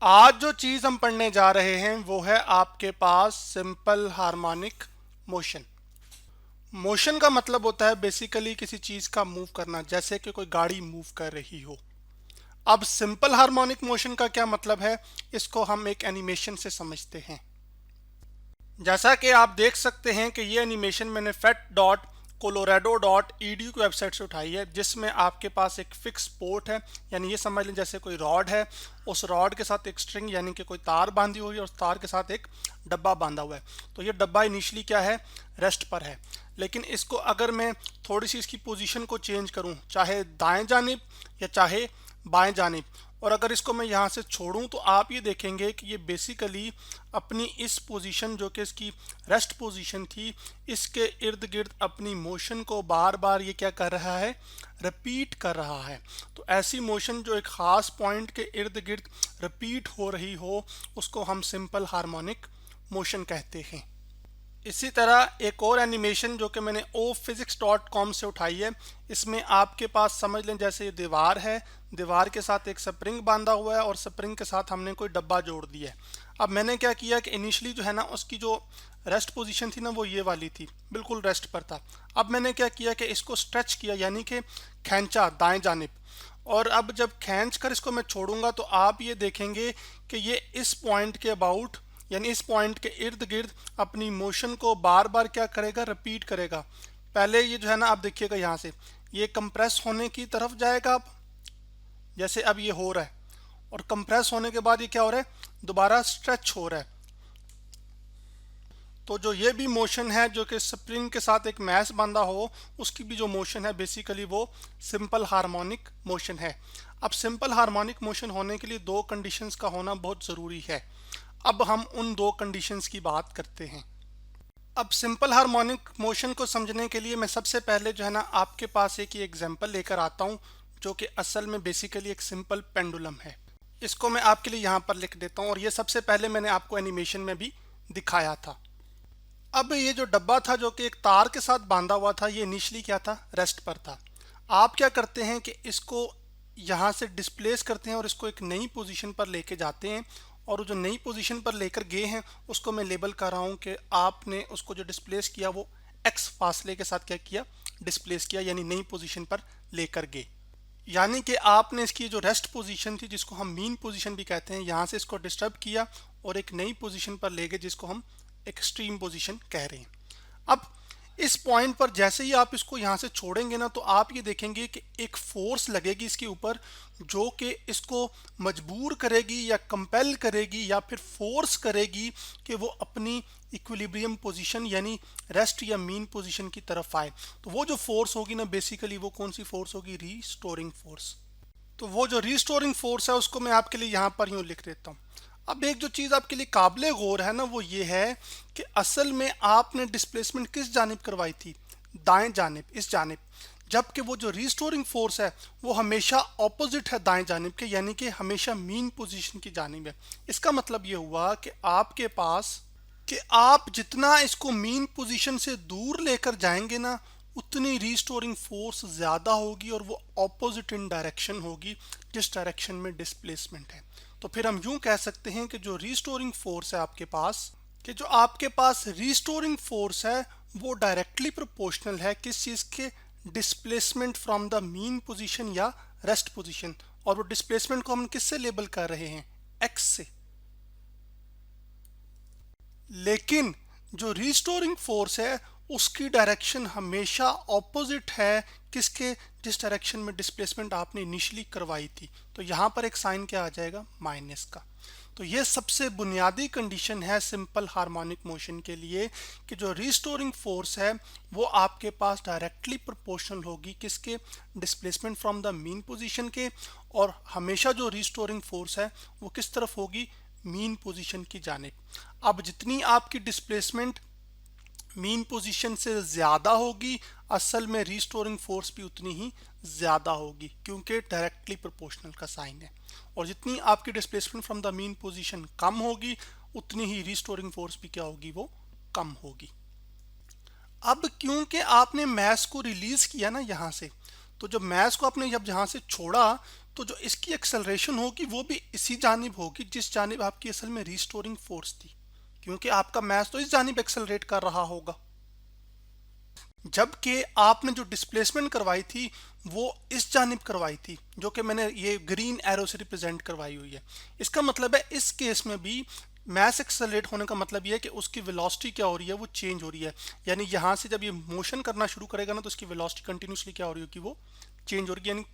आज जो चीज हम पढ़ने जा रहे हैं वो है आपके पास सिंपल हार्मोनिक मोशन। मोशन का मतलब होता है बेसिकली किसी चीज का मूव करना, जैसे कि कोई गाड़ी मूव कर रही हो। अब सिंपल हार्मोनिक मोशन का क्या मतलब है, इसको हम एक एनिमेशन से समझते हैं। जैसा कि आप देख सकते हैं कि ये एनिमेशन मैंने fet.colorado.edu की वेबसाइट से उठाई है, जिसमें आपके पास एक फिक्स पोर्ट है। यानी ये समझ लें जैसे कोई रॉड है, उस रॉड के साथ एक स्ट्रिंग यानी कि कोई तार बांधी हुई है और उस तार के साथ एक डब्बा बांधा हुआ है। तो ये डब्बा इनिशियली क्या है, रेस्ट पर है। लेकिन इसको अगर मैं थोड़ी सी इसकी पोजीशन को चेंज करूं, चाहे दाएं जानिब या चाहे बाएं जानिब, और अगर इसको मैं यहाँ से छोड़ूं तो आप ये देखेंगे कि ये बेसिकली अपनी इस पोजीशन जो कि इसकी रेस्ट पोजीशन थी, इसके इर्द गिर्द अपनी मोशन को बार बार ये क्या कर रहा है, रिपीट कर रहा है। तो ऐसी मोशन जो एक ख़ास पॉइंट के इर्द गिर्द रिपीट हो रही हो, उसको हम सिंपल हार्मोनिक मोशन कहते हैं। इसी तरह एक और एनिमेशन जो कि मैंने ophysics.com से उठाई है, इसमें आपके पास समझ लें जैसे ये दीवार है, दीवार के साथ एक स्प्रिंग बांधा हुआ है और स्प्रिंग के साथ हमने कोई डब्बा जोड़ दिया है। अब मैंने क्या किया कि इनिशियली जो है ना, उसकी जो रेस्ट पोजीशन थी ना, वो ये वाली थी, बिल्कुल रेस्ट पर था। अब मैंने क्या किया कि इसको स्ट्रेच किया, यानी कि खींचा दाएं जानिब। और अब जब खींच कर इसको मैं छोड़ूंगा तो आप ये देखेंगे कि ये इस पॉइंट के अबाउट यानी इस पॉइंट के इर्द गिर्द अपनी मोशन को बार बार क्या करेगा, रिपीट करेगा। पहले ये जो है ना, आप देखिएगा यहाँ से ये कंप्रेस होने की तरफ जाएगा। अब जैसे अब ये हो रहा है और कंप्रेस होने के बाद ये क्या हो रहा है, दोबारा स्ट्रेच हो रहा है। तो जो ये भी मोशन है जो कि स्प्रिंग के साथ एक मैश बांधा हो, उसकी भी जो मोशन है बेसिकली वो सिंपल हार्मोनिक मोशन है। अब सिंपल हार्मोनिक मोशन होने के लिए दो कंडीशंस का होना बहुत ज़रूरी है। अब हम उन दो कंडीशंस की बात करते हैं। अब सिंपल हार्मोनिक मोशन को समझने के लिए मैं सबसे पहले जो है ना, आपके पास एक ही एग्जांपल लेकर आता हूं, जो कि असल में बेसिकली एक सिंपल पेंडुलम है। इसको मैं आपके लिए यहाँ पर लिख देता हूँ, और ये सबसे पहले मैंने आपको एनिमेशन में भी दिखाया था। अब ये जो डब्बा था जो कि एक तार के साथ बांधा हुआ था, ये इनिशियली क्या था, रेस्ट पर था। आप क्या करते हैं कि इसको यहाँ से डिस्प्लेस करते हैं और इसको एक नई पोजीशन पर लेके जाते हैं, और जो नई पोजीशन पर लेकर गए हैं उसको मैं लेबल कर रहा हूँ कि आपने उसको जो डिस्प्लेस किया वो एक्स फासले के साथ क्या किया, डिस्प्लेस किया, यानी नई पोजीशन पर लेकर गए। यानी कि आपने इसकी जो रेस्ट पोजीशन थी, जिसको हम मीन पोजीशन भी कहते हैं, यहाँ से इसको डिस्टर्ब किया और एक नई पोजीशन पर ले गए, जिसको हम एक्सट्रीम पोजीशन कह रहे हैं। अब इस पॉइंट पर जैसे ही आप इसको यहाँ से छोड़ेंगे ना, तो आप ये देखेंगे कि एक फोर्स लगेगी इसके ऊपर, जो कि इसको मजबूर करेगी या कंपेल करेगी या फिर फोर्स करेगी कि वो अपनी इक्विलिब्रियम पोजीशन यानी रेस्ट या मीन पोजीशन की तरफ आए। तो वो जो फोर्स होगी ना, बेसिकली वो कौन सी फोर्स होगी, रीस्टोरिंग फोर्स। तो वो जो रीस्टोरिंग फोर्स है उसको मैं आपके लिए यहाँ पर यूँ लिख देता हूँ। अब एक जो चीज़ आपके लिए काबिले गौर है ना, वो ये है कि असल में आपने डिस्प्लेसमेंट किस जानिब करवाई थी, दाएं जानिब, इस जानिब। जबकि वो जो रीस्टोरिंग फोर्स है वो हमेशा ऑपोजिट है दाएं जानिब के, यानी कि हमेशा मीन पोजीशन की जानिब है। इसका मतलब ये हुआ कि आपके पास कि आप जितना इसको मीन पोजीशन से दूर लेकर जाएंगे ना, उतनी रीस्टोरिंग फोर्स ज़्यादा होगी और वो ऑपोजिट इन डायरेक्शन होगी जिस डायरेक्शन में डिस्प्लेसमेंट है। तो फिर हम यूं कह सकते हैं कि जो रीस्टोरिंग फोर्स है आपके पास, रीस्टोरिंग फोर्स है वो डायरेक्टली प्रोपोर्शनल है किस चीज़ के, displacement from the mean position या रेस्ट पोजीशन। और वो डिस्प्लेसमेंट को हम किससे लेबल कर रहे हैं, एक्स से। लेकिन जो रिस्टोरिंग फोर्स है उसकी डायरेक्शन हमेशा ऑपोजिट है किसके, जिस डायरेक्शन में डिस्प्लेसमेंट आपने इनिशियली करवाई थी। तो यहाँ पर एक साइन क्या आ जाएगा, माइनस का। तो ये सबसे बुनियादी कंडीशन है सिंपल हार्मोनिक मोशन के लिए कि जो रिस्टोरिंग फोर्स है वो आपके पास डायरेक्टली प्रोपोर्शनल होगी किसके, displacement from the mean position के। और हमेशा जो रिस्टोरिंग फोर्स है वो किस तरफ होगी, मीन पोजीशन की जानिब। अब जितनी आपकी डिस्प्लेसमेंट मीन पोजीशन से ज़्यादा होगी, असल में रिस्टोरिंग फोर्स भी उतनी ही ज़्यादा होगी, क्योंकि डायरेक्टली प्रोपोर्शनल का साइन है। और जितनी आपकी displacement from the mean position कम होगी, उतनी ही रिस्टोरिंग फोर्स भी क्या होगी, वो कम होगी। अब क्योंकि आपने मैस को रिलीज किया ना यहाँ से, तो जब मैस को आपने जब जहाँ से छोड़ा तो जो इसकी एक्सेलरेशन होगी वो भी इसी जानिब होगी जिस जानिब आपकी असल में रिस्टोरिंग फोर्स थी, क्योंकि आपका मैस तो इस जानिब एक्सेलरेट कर रहा होगा, जबकि आपने जो डिस्प्लेसमेंट करवाई थी वो इस जानिब करवाई थी, जो कि मैंने ये ग्रीन एरो से रिप्रेजेंट करवाई हुई है। इसका मतलब है इस केस में भी मैस एक्सेलरेट होने का मतलब ये है कि उसकी वेलोसिटी क्या हो रही है, वो चेंज हो रही है। यानी यहाँ से जब ये मोशन करना शुरू करेगा ना तो उसकी वेलोसिटी कंटिन्यूसली क्या हो रही होगी, वो चेंज हो रही है, यानी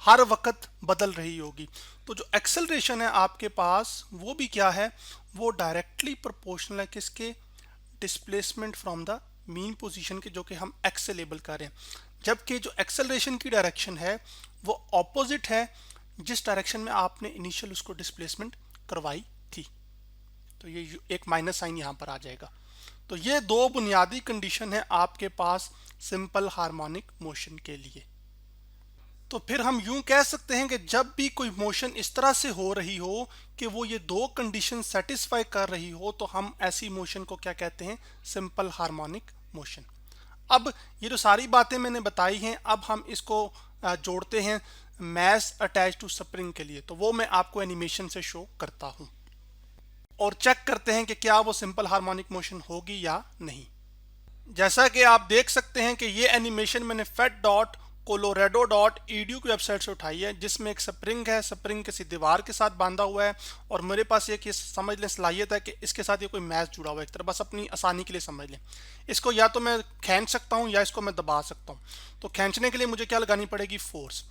हर वक्त बदल रही होगी। तो जो एक्सेलरेशन है आपके पास वो भी क्या है, वो डायरेक्टली प्रोपोर्शनल है किसके, displacement from the mean position के, जो कि हम एक्स से लेबल कर रहे हैं। जबकि जो एक्सेलरेशन की डायरेक्शन है वो ऑपोजिट है जिस डायरेक्शन में आपने इनिशियल उसको डिस्प्लेसमेंट करवाई थी। तो ये एक माइनस साइन यहाँ पर आ जाएगा। तो ये दो बुनियादी कंडीशन है आपके पास सिंपल हार्मोनिक मोशन के लिए। तो फिर हम यूं कह सकते हैं कि जब भी कोई मोशन इस तरह से हो रही हो कि वो ये दो कंडीशन सेटिस्फाई कर रही हो तो हम ऐसी मोशन को क्या कहते हैं, सिंपल हार्मोनिक मोशन। अब ये जो सारी बातें मैंने बताई हैं, अब हम इसको जोड़ते हैं मैस अटैच टू स्प्रिंग के लिए। तो वो मैं आपको एनिमेशन से शो करता हूं और चेक करते हैं कि क्या वो सिंपल हार्मोनिक मोशन होगी या नहीं। जैसा कि आप देख सकते हैं कि ये एनिमेशन मैंने fet.colorado.edu की वेबसाइट से उठाई है, जिसमें एक स्प्रिंग है, स्प्रिंग किसी दीवार के साथ बांधा हुआ है और मेरे पास एक ये समझ लें सलाहियत है कि इसके साथ ये कोई मैच जुड़ा हुआ है। एक तरह बस अपनी आसानी के लिए समझ लें, इसको या तो मैं खींच सकता हूँ या इसको मैं दबा सकता हूँ। तो खींचने के लिए मुझे क्या लगानी पड़ेगी, फोर्स।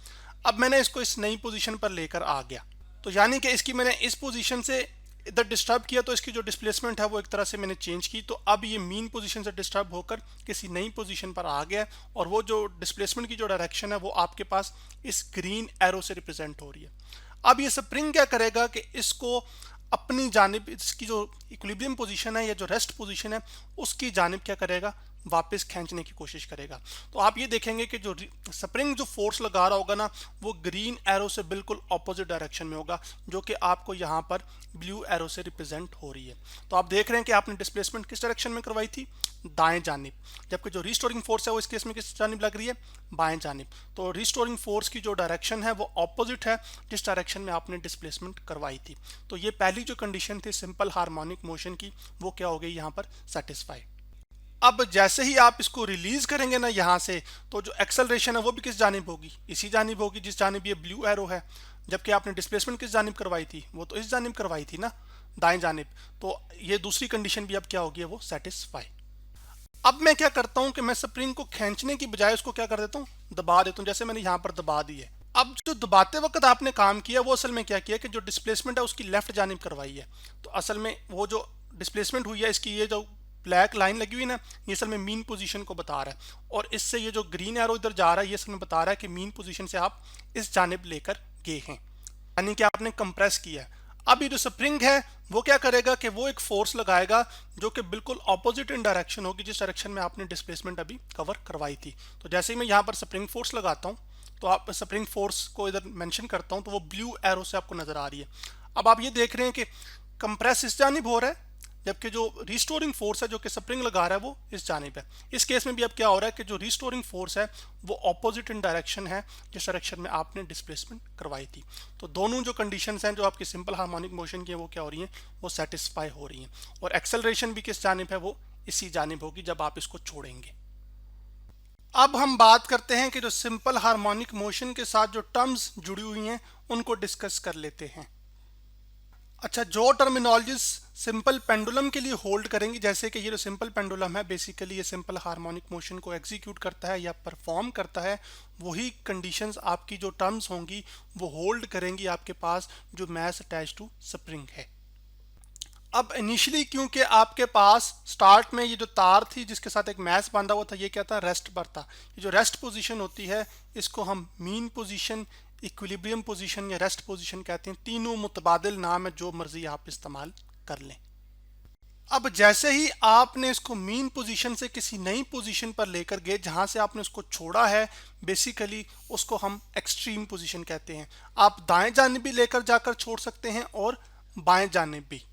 अब मैंने इसको इस नई पोजीशन पर लेकर आ गया, तो यानी कि इसकी मैंने इस पोजीशन से इधर डिस्टर्ब किया तो इसकी जो डिस्प्लेसमेंट है वो एक तरह से मैंने चेंज की। तो अब ये मीन पोजीशन से डिस्टर्ब होकर किसी नई पोजीशन पर आ गया और वो जो डिस्प्लेसमेंट की जो डायरेक्शन है वो आपके पास इस ग्रीन एरो से रिप्रेजेंट हो रही है। अब ये स्प्रिंग क्या करेगा कि इसको अपनी जानिब, इसकी जो इक्विलिब्रियम पोजीशन है या जो रेस्ट पोजीशन है उसकी जानिब क्या करेगा, वापस खींचने की कोशिश करेगा। तो आप ये देखेंगे कि जो स्प्रिंग जो फोर्स लगा रहा होगा ना वो ग्रीन एरो से बिल्कुल ऑपोजिट डायरेक्शन में होगा, जो कि आपको यहाँ पर ब्लू एरो से रिप्रेजेंट हो रही है। तो आप देख रहे हैं कि आपने डिस्प्लेसमेंट किस डायरेक्शन में करवाई थी, दाएं जानिब, जबकि जो रिस्टोरिंग फोर्स है वो इस केस में किस जानिब लग रही है, बाएं जानिब। तो रिस्टोरिंग फोर्स की जो डायरेक्शन है वो ऑपोजिट है जिस डायरेक्शन में आपने डिस्प्लेसमेंट करवाई थी। तो ये पहली जो कंडीशन थी सिंपल हार्मोनिक मोशन की, वो क्या हो गई यहाँ पर सेटिस्फाई। अब जैसे ही आप इसको रिलीज करेंगे ना यहाँ से, तो जो एक्सेलरेशन है वो भी किस जानिब होगी, इसी जानिब होगी जिस जानिब ये ब्लू एरो है। जबकि आपने डिस्प्लेसमेंट किस जानिब करवाई थी, वो तो इस जानिब करवाई थी ना, दाएं जानिब। तो ये दूसरी कंडीशन भी अब क्या होगी, वो सेटिस्फाई। अब मैं क्या करता हूँ कि मैं स्प्रिंग को खींचने की बजाय उसको क्या कर देता हूँ, दबा देता हूँ, जैसे मैंने यहाँ पर दबा दी है। अब जो दबाते वक्त आपने काम किया वो असल में क्या किया कि जो डिस्प्लेसमेंट है उसकी लेफ्ट जानिब करवाई है। तो असल में वो जो डिस्प्लेसमेंट हुई है इसकी ये जो ब्लैक लाइन लगी हुई ना, ये असल में मीन पोजीशन को बता रहा है, और इससे ये जो ग्रीन एरो इधर जा रहा है ये असल में बता रहा है कि मीन पोजीशन से आप इस जानिब लेकर गए हैं, यानी कि आपने कंप्रेस किया है। अब ये जो स्प्रिंग है वो क्या करेगा कि वो एक फोर्स लगाएगा जो कि बिल्कुल ऑपोजिट इन डायरेक्शन होगी जिस डायरेक्शन में आपने डिस्प्लेसमेंट अभी कवर करवाई थी। तो जैसे ही मैं यहाँ पर स्प्रिंग फोर्स लगाता हूँ तो आप स्प्रिंग फोर्स को इधर मेंशन करता हूँ तो वो ब्लू एरो से आपको नजर आ रही है। अब आप ये देख रहे हैं कि कंप्रेस इस जानिब हो रहा है, जबकि जो रिस्टोरिंग फोर्स है जो कि स्प्रिंग लगा रहा है वो इस जानिब है। इस केस में भी अब क्या हो रहा है कि जो रिस्टोरिंग फोर्स है वो ऑपोजिट इन डायरेक्शन है जिस डायरेक्शन में आपने डिस्प्लेसमेंट करवाई थी। तो दोनों जो कंडीशंस हैं जो आपकी सिंपल हार्मोनिक मोशन की है वो क्या हो रही हैं, वो सेटिस्फाई हो रही हैं। और एक्सेलरेशन भी किस जानिब है, वो इसी जानिब होगी जब आप इसको छोड़ेंगे। अब हम बात करते हैं कि जो सिंपल हार्मोनिक मोशन के साथ जो टर्म्स जुड़ी हुई हैं उनको डिस्कस कर लेते हैं। अच्छा, जो टर्मिनोलॉजीज सिंपल पेंडुलम के लिए होल्ड करेंगी, जैसे कि ये जो सिंपल पेंडुलम है बेसिकली ये सिंपल हार्मोनिक मोशन को एग्जीक्यूट करता है या परफॉर्म करता है, वही कंडीशंस आपकी जो टर्म्स होंगी वो होल्ड करेंगी आपके पास जो मैस अटैच टू स्प्रिंग है। अब इनिशियली क्योंकि आपके पास स्टार्ट में ये जो तार थी जिसके साथ एक मैस बांधा हुआ था ये क्या था, रेस्ट पर था। ये जो रेस्ट पोजीशन होती है इसको हम मीन पोजीशन, इक्विलिब्रियम पोजीशन या रेस्ट पोजीशन कहते हैं। तीनों मुतबादिल नाम है, जो मर्जी आप इस्तेमाल कर लें। अब जैसे ही आपने इसको मीन पोजीशन से किसी नई पोजीशन पर लेकर गए जहां से आपने उसको छोड़ा है, बेसिकली उसको हम एक्सट्रीम पोजीशन कहते हैं। आप दाएं जानिब भी लेकर जाकर छोड़ सकते हैं और बाएं जानिब भी।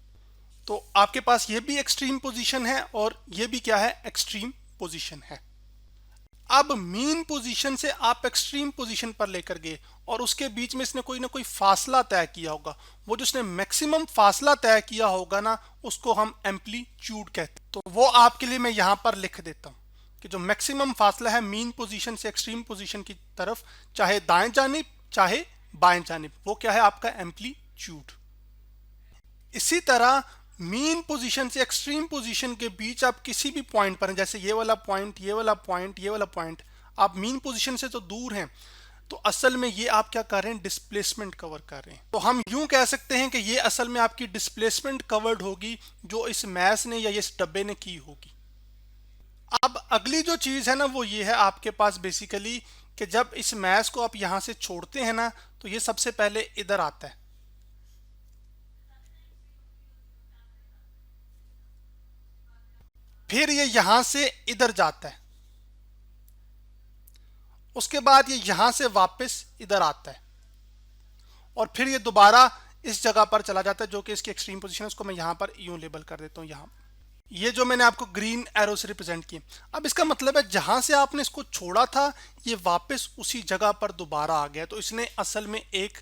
तो आपके पास ये भी एक्सट्रीम पोजीशन है और ये भी क्या है, एक्सट्रीम पोजीशन है। अब मीन पोजीशन से आप एक्सट्रीम पोजीशन पर लेकर गए और उसके बीच में इसने कोई ना कोई फासला तय किया होगा। वो जो इसने मैक्सिमम फासला तय किया होगा ना, उसको हम एम्पलीट्यूड कहते हैं। तो वो आपके लिए मैं यहाँ पर लिख देता हूँ कि जो मैक्सिमम फासला है मीन पोजीशन से एक्सट्रीम पोजीशन की तरफ, चाहे दाएं जानिब चाहे बाएं जानिब, वो क्या है आपका एम्पलीट्यूड। इसी तरह मीन पोजीशन से एक्सट्रीम पोजीशन के बीच आप किसी भी पॉइंट पर हैं, जैसे ये वाला पॉइंट, ये वाला पॉइंट, ये वाला पॉइंट, आप मीन पोजीशन से तो दूर हैं, तो असल में ये आप क्या कर रहे हैं, डिस्प्लेसमेंट कवर कर रहे हैं। तो हम यूं कह सकते हैं कि ये असल में आपकी डिस्प्लेसमेंट कवर्ड होगी जो इस मैस ने या इस डब्बे ने की होगी। अब अगली जो चीज है ना वो ये है आपके पास बेसिकली कि जब इस मैस को आप यहां से छोड़ते हैं ना, तो ये सबसे पहले इधर आता है, फिर ये यहां से इधर जाता है, उसके बाद ये यहां से वापस इधर आता है और फिर ये दोबारा इस जगह पर चला जाता है जो कि इसकी एक्सट्रीम पोजीशन है। उसको मैं यहां पर यूं लेबल कर देता हूं, यहां ये जो मैंने आपको ग्रीन एरो से रिप्रेजेंट किए। अब इसका मतलब है जहां से आपने इसको छोड़ा था ये वापस उसी जगह पर दोबारा आ गया, तो इसने असल में एक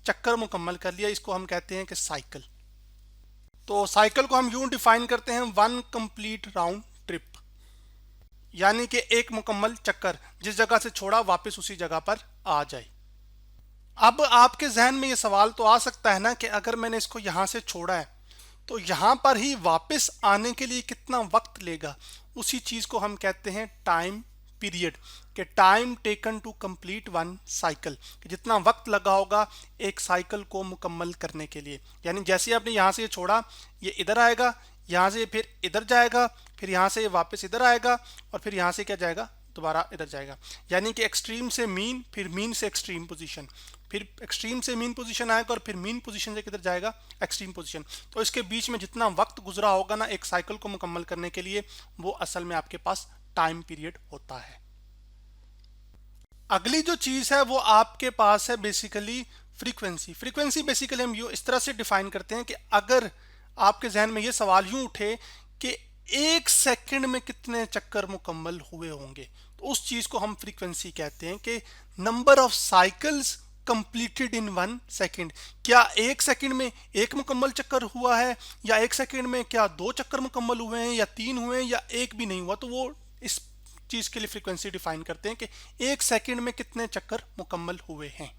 चक्कर मुकम्मल कर लिया। इसको हम कहते हैं कि साइकिल। तो साइकिल को हम यूं डिफाइन करते हैं, वन कंप्लीट राउंड ट्रिप, यानी कि एक मुकम्मल चक्कर, जिस जगह से छोड़ा वापस उसी जगह पर आ जाए। अब आपके जहन में ये सवाल तो आ सकता है ना कि अगर मैंने इसको यहां से छोड़ा है तो यहां पर ही वापस आने के लिए कितना वक्त लेगा। उसी चीज को हम कहते हैं टाइम पीरियड, कि time taken to complete one cycle, कि जितना वक्त लगा होगा एक साइकिल को मुकम्मल करने के लिए। यानी जैसे आपने यहां से ये छोड़ा, ये इधर आएगा, यहां से फिर इधर जाएगा, फिर यहां से वापस इधर आएगा और फिर यहां से क्या जाएगा, दोबारा इधर जाएगा। यानी कि एक्सट्रीम से मीन, फिर मीन से एक्सट्रीम पोजीशन, फिर एक्सट्रीम से मीन पोजीशन आएगा और फिर मीन पोजीशन से किधर जाएगा, एक्सट्रीम पोजीशन। तो इसके बीच में जितना वक्त गुजरा होगा ना एक साइकिल को मुकम्मल करने के लिए, वो असल में आपके पास टाइम पीरियड होता है। अगली जो चीज है वो आपके पास है बेसिकली फ्रीक्वेंसी। फ्रीक्वेंसी बेसिकली हम इस तरह से डिफाइन करते हैं कि अगर आपके जहन में ये सवाल यूं उठे कि एक सेकंड में कितने चक्कर मुकम्मल हुए होंगे, तो उस चीज को हम फ्रीक्वेंसी कहते हैं कि number of cycles completed in one second. क्या एक सेकंड में एक मुकम्मल चक्कर हुआ है, या एक सेकंड में क्या दो चक्कर मुकम्मल हुए हैं, या तीन हुए हैं, या एक भी नहीं हुआ। तो वो इस चीज के लिए फ्रीक्वेंसी डिफाइन करते हैं कि एक सेकंड में कितने चक्कर मुकम्मल हुए हैं।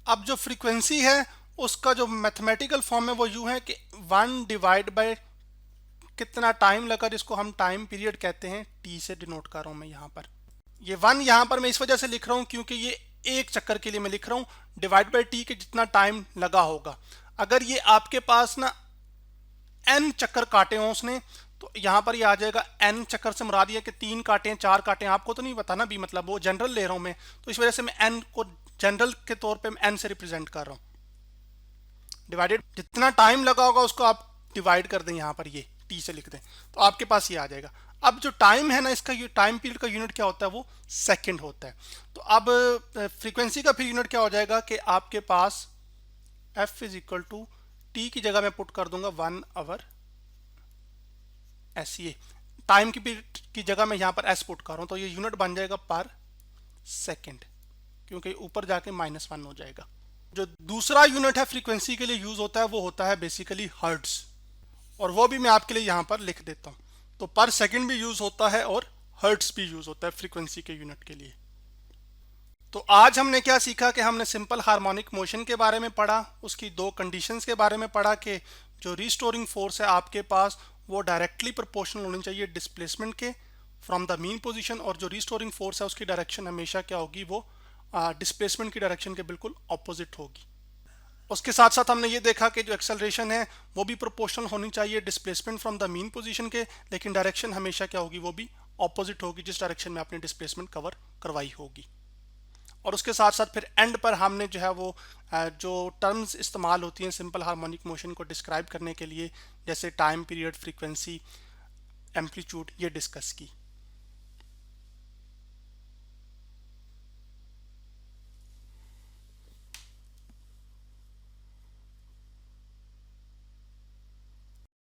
अब जो फ्रीक्वेंसी है उसका जो मैथमेटिकल फॉर्म है वो यूं है कि वन डिवाइड बाय कितना टाइम लगा, जिसको हम टाइम पीरियड कहते हैं, टी से डिनोट कर रहा हूं मैं यहाँ पर। ये वन यहाँ पर मैं इस वजह से लिख रहा हूँ क्योंकि ये एक चक्कर के लिए मैं लिख रहा हूँ, डिवाइड बाय टी के जितना टाइम लगा होगा। अगर ये आपके पास ना एन चक्कर काटे हों उसने, तो यहाँ पर ये आ जाएगा एन चक्कर से मुराद ये कि 3 काटे हैं 4 काटे हैं, आपको तो नहीं पता ना भी, मतलब वो जनरल ले रहा हूँ मैं, तो इस वजह से मैं एन को जनरल के तौर पे एन से रिप्रेजेंट कर रहा हूँ। डिवाइडेड जितना टाइम लगा होगा उसको आप डिवाइड कर दें, यहाँ पर ये टी से लिख दें, तो आपके पास ये आ जाएगा। अब जो टाइम है ना, इसका टाइम पीरियड का यूनिट क्या होता है, वो सेकंड होता है। तो अब फ्रीक्वेंसी का फिर यूनिट क्या हो जाएगा कि आपके पास F is equal to T की जगह मैं पुट कर दूंगा 1 आवर एस। ये टाइम की जगह मैं यहाँ पर एस पुट कर रहा हूँ, तो ये यूनिट बन जाएगा पर सेकंड, क्योंकि ऊपर जाके -1 हो जाएगा। जो दूसरा यूनिट है फ्रीक्वेंसी के लिए यूज होता है वो होता है बेसिकली हर्ट्ज, और वो भी मैं आपके लिए यहाँ पर लिख देता हूँ। तो पर सेकंड भी यूज होता है और हर्ट्ज भी यूज होता है फ्रीक्वेंसी के यूनिट के लिए। तो आज हमने क्या सीखा कि हमने सिंपल हार्मोनिक मोशन के बारे में पढ़ा, उसकी 2 कंडीशंस के बारे में पढ़ा कि जो रिस्टोरिंग फोर्स है आपके पास वो डायरेक्टली प्रोपोर्शनल होनी चाहिए डिस्प्लेसमेंट के फ्रॉम द मीन पोजीशन, और जो रिस्टोरिंग फोर्स है उसकी डायरेक्शन हमेशा क्या होगी, वो डिस्प्लेसमेंट की डायरेक्शन के बिल्कुल ऑपोजिट होगी। उसके साथ साथ हमने ये देखा कि जो एक्सेलरेशन है वो भी प्रोपोर्शनल होनी चाहिए displacement from the mean position के, लेकिन डायरेक्शन हमेशा क्या होगी, वो भी ऑपोजिट होगी जिस डायरेक्शन में आपने डिस्प्लेसमेंट कवर करवाई होगी। और उसके साथ साथ फिर एंड पर हमने जो है वो जो टर्म्स इस्तेमाल होती हैं सिंपल हार्मोनिक मोशन को डिस्क्राइब करने के लिए, जैसे टाइम पीरियड, फ्रीक्वेंसी, एम्पलीट्यूड, ये डिस्कस की।